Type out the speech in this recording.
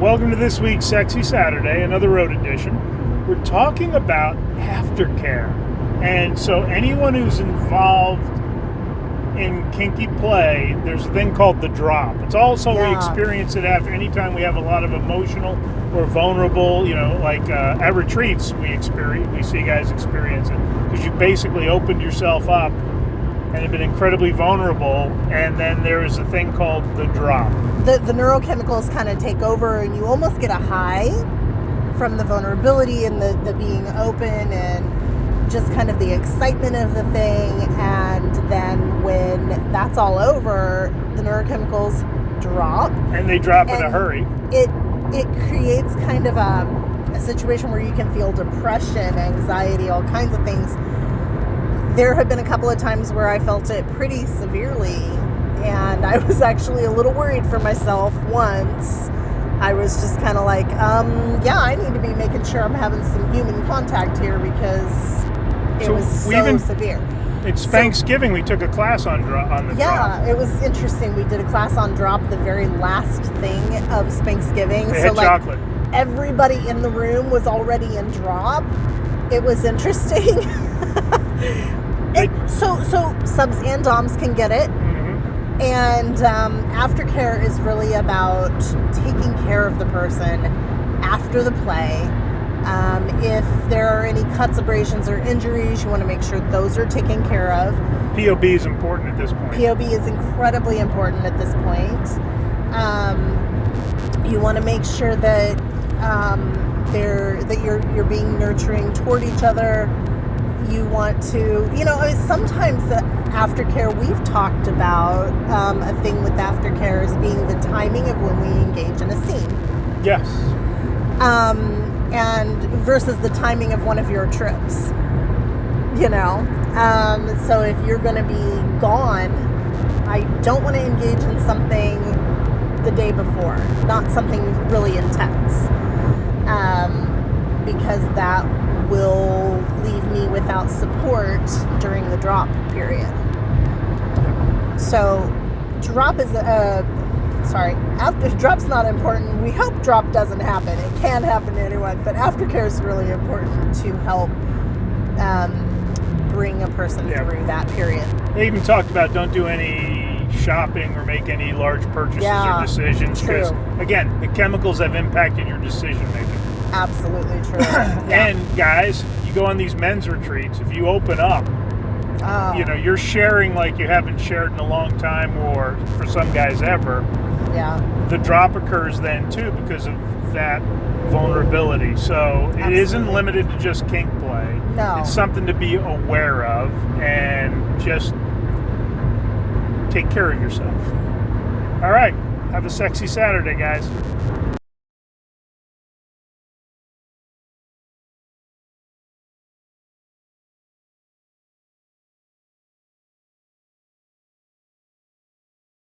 Welcome to this week's Sexy Saturday, another road edition. We're talking about aftercare. And so anyone who's involved in kinky play, there's a thing called the drop. It's also we experience it after anytime we have a lot of emotional or vulnerable, like at retreats we see guys experience it because you basically opened yourself up and have been incredibly vulnerable, and then there is a thing called the drop. The neurochemicals kind of take over, and you almost get a high from the vulnerability and the being open and just kind of the excitement of the thing. And then when that's all over, the neurochemicals drop. And they drop in a hurry. It creates kind of a situation where you can feel depression, anxiety, all kinds of things. There have been a couple of times where I felt it pretty severely, and I was actually a little worried for myself once. I was just kind of like, I need to be making sure I'm having some human contact here because it was so severe. It's Thanksgiving. We took a class on the drop. Yeah, it was interesting. We did a class on drop the very last thing of Thanksgiving. They had chocolate. Everybody in the room was already in drop. It was interesting. So subs and doms can get it. Mm-hmm. And aftercare is really about taking care of the person after the play. If there are any cuts, abrasions, or injuries, you want to make sure those are taken care of. POB is important at this point. POB is incredibly important at this point. You want to make sure that you're being nurturing toward each other. You want to, sometimes the aftercare, we've talked about a thing with aftercare is being the timing of when we engage in a scene. Yes. And versus the timing of one of your trips, so if you're going to be gone, I don't want to engage in something the day before, not something really intense, because that will leave me without support during the drop period. So drop is after drop's not important. We hope drop doesn't happen. It can happen to anyone, but aftercare is really important to help bring a person through that period. They even talked about don't do any shopping or make any large purchases or decisions because, again, the chemicals have impacted your decision making. Absolutely true. And guys, you go on these men's retreats, if you open up, you're sharing like you haven't shared in a long time, or for some guys ever. Yeah. The drop occurs then too because of that vulnerability. So it isn't limited to just kink play. No. It's something to be aware of and just take care of yourself. All right. Have a sexy Saturday, guys.